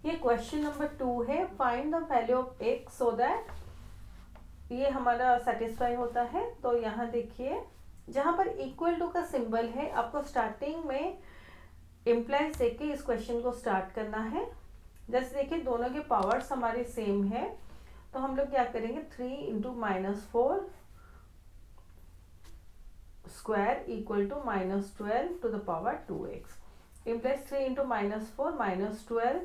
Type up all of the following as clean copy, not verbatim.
ये question number 2 है, find the value of x so that ये हमारा सेटिस्फाई होता है। तो यहाँ देखिए जहाँ पर इक्वल टू का सिंबल है, आपको स्टार्टिंग में इम्प्लाइज देख के इस क्वेश्चन को स्टार्ट करना है। जैसे देखिए दोनों के पावर्स हमारे सेम है, तो हम लोग क्या करेंगे, 3 into -4 square equal to -12 to the power 2x। Implies 3 into -4 -12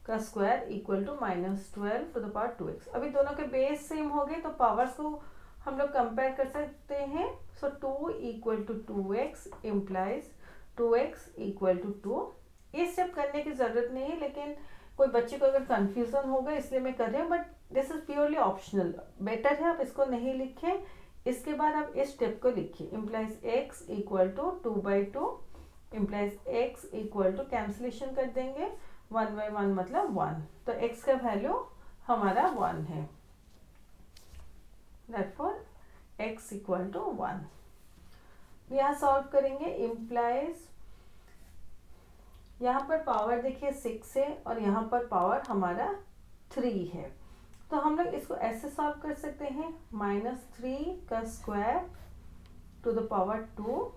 का square equal to -12 to the power 2x। अभी दोनों के बेस सेम हो गए तो पावर्स को हम लोग कंपेयर कर सकते हैं। So 2 equal to 2x implies 2x equal to 2। ये स्टेप करने की ज़रूरत नहीं है, लेकिन कोई बच्चे को अगर कंफ्यूजन होगा इसलिए मैं कर रही हूँ, but this is purely optional. Better है आप इसको नहीं लिखें। इसके बाद आप इस स्टेप को लिखिए, implies x equal to 2/2 implies x equal to, cancellation कर देंगे, 1/1 मतलब 1। तो x का वैल्यू हमारा 1 है, therefore x इक्वल टू 1। यहाँ सॉल्व करेंगे, इम्प्लाइज यहाँ पर पावर देखिए 6 है और यहाँ पर पावर हमारा 3 है। तो हम लोग इसको ऐसे सॉल्व कर सकते हैं, -3 का स्क्वायर टू द पावर 2,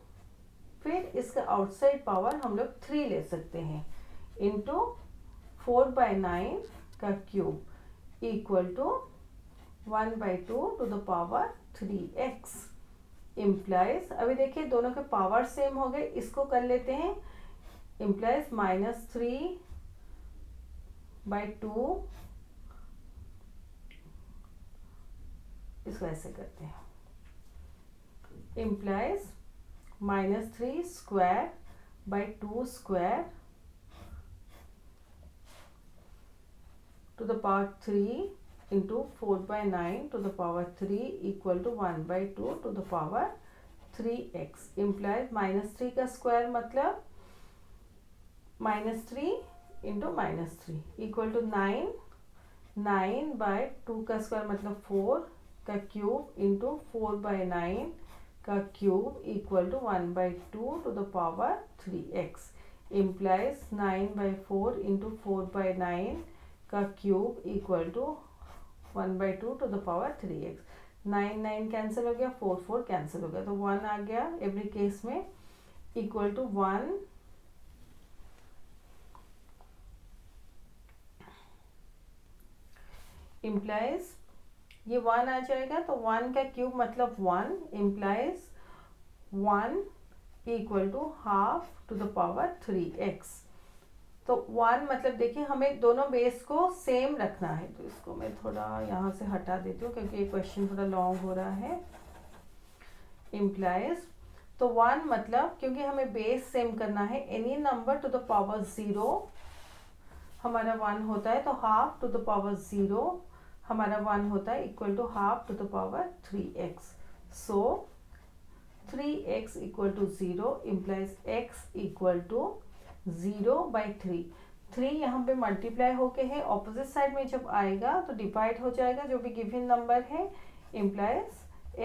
फिर इसका आउटसाइड पावर हम लोग 3 ले सकते हैं, इंटू 4/9 का cube equal to 1/2 to the power 3x implies, अभी देखिए दोनों के पावर सेम हो गए, इसको कर लेते हैं, इम्प्लाइज -3/2, इसको ऐसे करते हैं, implies -3 square by 2 square to the power 3 into 4/9 to the power 3 equal to 1/2 to the power 3x implies -3 का स्क्वायर मतलब -3 इंटू -3 इक्वल टू 9, 9/2 का स्क्वायर मतलब 4 का क्यूब इंटू 4/9 का cube equal to 1/2 to the power 3x implies 9/4 into 4/9 का cube equal to 1/2 to the power 3x। 9 9 cancel हो गया, 4 4 cancel हो गया, तो 1 आ गया एवरी केस में, इक्वल टू 1 इम्प्लाइज ये 1 आ जाएगा, तो 1 का क्यूब मतलब 1 implies 1 equal to half to the power 3x। तो 1 मतलब देखिए हमें दोनों बेस को सेम रखना है, तो इसको मैं थोड़ा यहाँ से हटा देती हूँ क्योंकि ये क्वेश्चन थोड़ा लॉन्ग हो रहा है। इम्प्लाइज तो 1 मतलब क्योंकि हमें बेस सेम करना है, any number two the power 0 हमारा 1 होता है, तो हाफ टू द पावर 0 हमारा 1 होता है, equal to half to the power 3x। So 3x equal to 0 implies x equal to 0/3। 3 यहाँ पे मल्टीप्लाई होके है, ऑपोजिट साइड में जब आएगा तो डिवाइड हो जाएगा जो भी गिवन नंबर है, इम्प्लाइज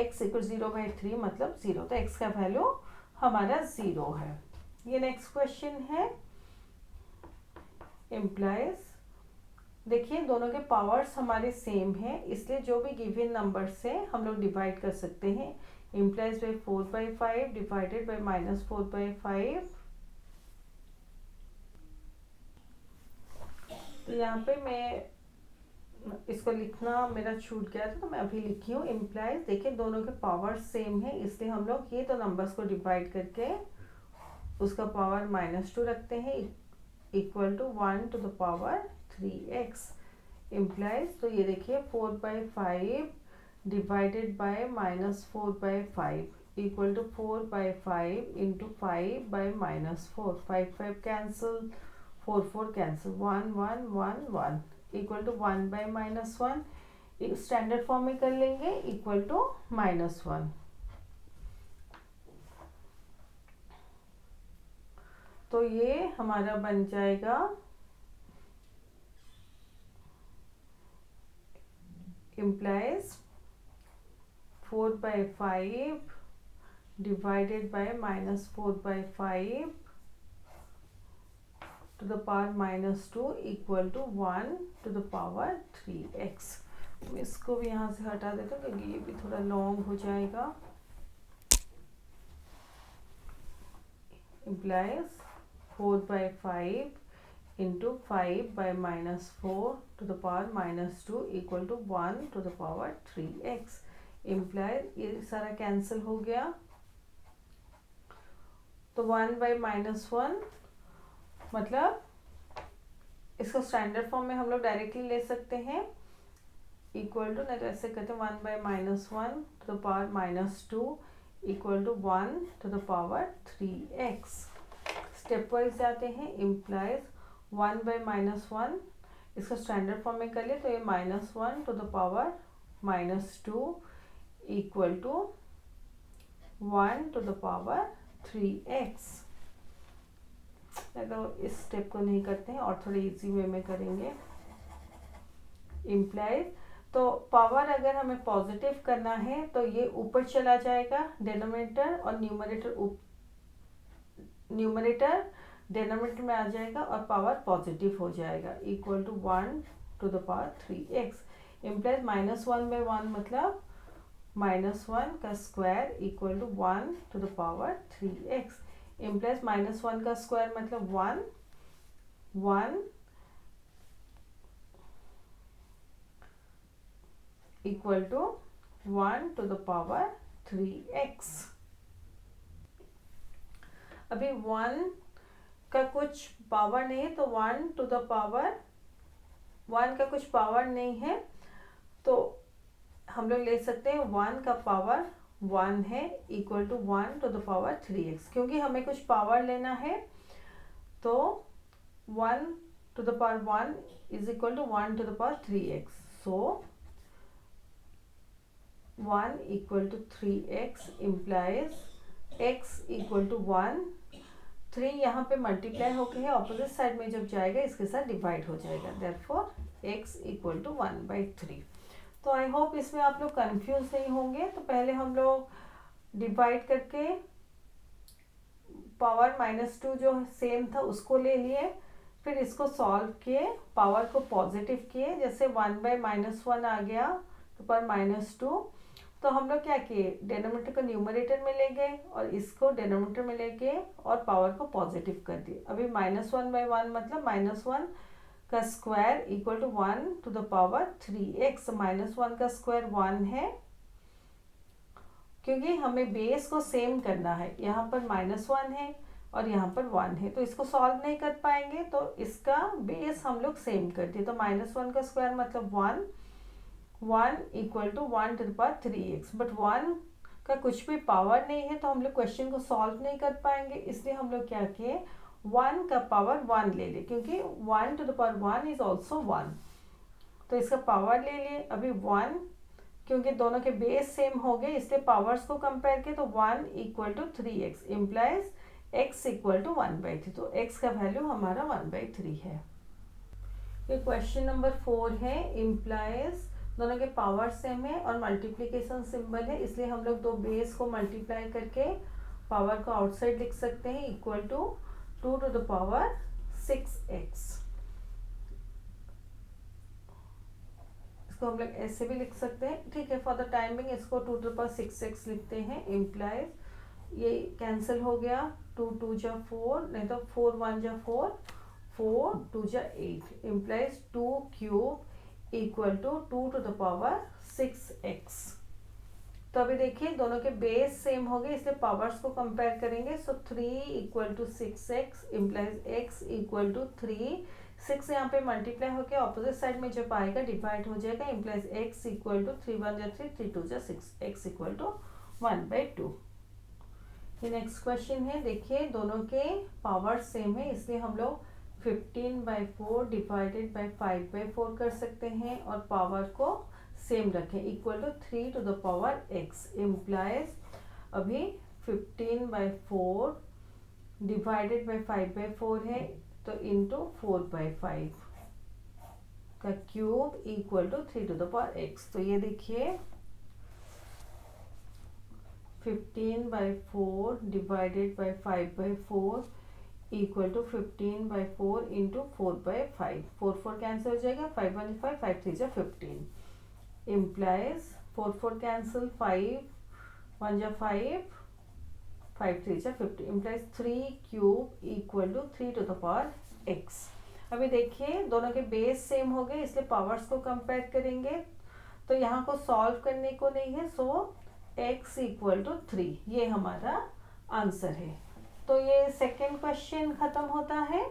x इक्वल 0/3 मतलब 0, तो x का वैल्यू हमारा 0 है। ये नेक्स्ट क्वेश्चन है, इम्प्लाइज देखिए दोनों के पावर्स हमारे सेम है, इसलिए जो भी गिवन नंबर से हम लोग डिवाइड कर सकते हैं, इम्प्लाइज बाई 4/5 डिवाइडेड बाई -4/5। तो यहाँ पे मैं इसको लिखना मेरा छूट गया था, तो मैं अभी लिखी हूँ, इम्प्लाइज देखिए दोनों के पावर सेम है, इसलिए हम लोग ये तो नंबर्स को डिवाइड करके उसका पावर -2 रखते हैं, equal to 1 to the power 3x implies, तो ये देखिए 4/5 divided by -4/5 equal to 4/5 into 5/-4, 5 5 cancel, 4 4 cancel, 1 1 1 1 equal to 1/-1, standard form में कर लेंगे, इक्वल टू -1। तो ये हमारा बन जाएगा implies 4/5 divided by -4/5 to the power -2 equal to 1 to the power 3x। मैं इसको भी यहाँ से हटा देता हूँ क्योंकि ये भी थोड़ा लॉन्ग हो जाएगा। implies 4/5 into 5/-4 to the power -2 equal to 1 to the power 3x। implies ये सारा कैंसिल हो गया, तो 1/-1 मतलब इसको स्टैंडर्ड फॉर्म में हम लोग डायरेक्टली ले सकते हैं, इक्वल टू, नहीं तो ऐसे कहते हैं 1/-1 to the power -2 equal to 1 to the power 3x। Step wise जाते हैं। इम्प्लाइज 1/-1 इसको स्टैंडर्ड फॉर्म में कर ले तो ये -1 to the power -2 equal to 1 to the power 3x। तो इस स्टेप को नहीं करते हैं और थोड़े इजी वे में करेंगे। इम्प्लाइज तो पावर अगर हमें पॉजिटिव करना है तो ये ऊपर चला जाएगा डिनोमिनेटर, और न्यूमरेटर डिनोमिनेटर में आ जाएगा और पावर पॉजिटिव हो जाएगा, equal to 1 to the power 3x। Implies -1/1 मतलब -1 का square equal to 1 to the power 3x। Implies -1 का स्क्वायर मतलब 1 equal to 1 to the power 3x। अभी 1 का कुछ पावर नहीं है तो 1 टू द पावर 1 का कुछ पावर नहीं है तो हम लोग ले सकते हैं 1 का पावर 1 है equal to 1 to the power 3x। क्योंकि हमें कुछ पावर लेना है तो 1 to the power 1 is equal to 1 to the power 3x। So 1 equal to 3x implies x equal to 1। 3 यहाँ पे मल्टीप्लाई होके है, ऑपोजिट साइड में जब जाएगा इसके साथ डिवाइड हो जाएगा, देयरफॉर x इक्वल टू 1/3। तो आई होप इसमें आप लोग कंफ्यूज नहीं होंगे। तो पहले हम लोग डिवाइड करके पावर -2 जो सेम था उसको ले लिए, फिर इसको सॉल्व किए, पावर को पॉजिटिव किए, जैसे 1/-1 आ गया तो पर -2, तो हम लोग क्या किए, डिनोमिनेटर को न्यूमरेटर में ले गए और इसको डिनोमिनेटर में लेके और पावर को पॉजिटिव कर दिए। अभी -1/1 मतलब -1 का square equal to 1 to the power 3x। -1 का स्क्वायर 1 है, क्योंकि हमें बेस को सेम करना है। यहाँ पर -1 है और यहाँ पर 1 है, तो इसको सॉल्व नहीं कर पाएंगे, तो इसका बेस हम लोग सेम कर दिए। तो -1 का स्क्वायर मतलब 1 equal to 1 to the power 3x। But 1 का कुछ भी पावर नहीं है तो हम लोग क्वेश्चन को सॉल्व नहीं कर पाएंगे, इसलिए हम लोग क्या किए, 1 का पावर 1 ले ले, क्योंकि 1 to the power 1 is also 1, तो इसका पावर ले लिए। अभी 1, क्योंकि दोनों के बेस सेम हो गए इसलिए पावर्स को कंपेयर किए, तो 1 equal to 3x implies x equal to 1/3। तो x का वैल्यू हमारा 1/3 है। ये क्वेश्चन नंबर 4 है। इम्प्लाइज दोनों के पावर सेम है और मल्टीप्लीकेशन सिंबल है, इसलिए हम लोग दो बेस को मल्टीप्लाई करके पावर को आउटसाइड लिख सकते हैं, equal to 2 to the power 6x। इसको हम लोग ऐसे भी लिख सकते हैं, ठीक है। फॉर द टाइमिंग इसको 2 टू द पावर 6x लिखते हैं। इम्प्लाइज ये कैंसिल हो गया, 2 2 जा 4, नहीं तो 4 1 जा 4, 4 2 जा 8, implies 2 cube equal to 2 to the power 6x। तो अभी देखिए दोनों के बेस सेम हो गए इसलिए पावर्स को कंपेयर करेंगे। So 3 equal to 6x implies x equal to 3। 6 यहाँ पे मल्टीप्लाई होकर ऑपोजिट साइड में जब आएगा डिवाइड हो जाएगा, इम्प्लाइज x इक्वल टू 3 1 जा 3, 3 2 जा 6, x इक्वल टू 1/2। ये नेक्स्ट क्वेश्चन है। देखिए दोनों के पावर सेम है इसलिए हम लोग 15/4 डिवाइडेड बाई 5/4 कर सकते हैं और पावर को सेम रखें, equal to 3 to the power x। Implies अभी 15/4 डिवाइडेड बाई 5/4 है तो इंटू 4/5 का cube equal to 3 to the power x। तो ये देखिए 15/4 divided by 5/4 equal to 15/4 into 4/5, 4 cancel हो जाएगा, 5 1 5, 5 3 15 implies 4 cancel, 5 1 5, 5 3 50 implies 3 cube equal to 3 to the power x। अभी देखिए दोनों के बेस सेम हो गए इसलिए पावर्स को कंपेयर करेंगे, तो यहाँ को सॉल्व करने को नहीं है, सो x इक्वल टू 3 ये हमारा आंसर है। तो ये सेकेंड क्वेश्चन खत्म होता है।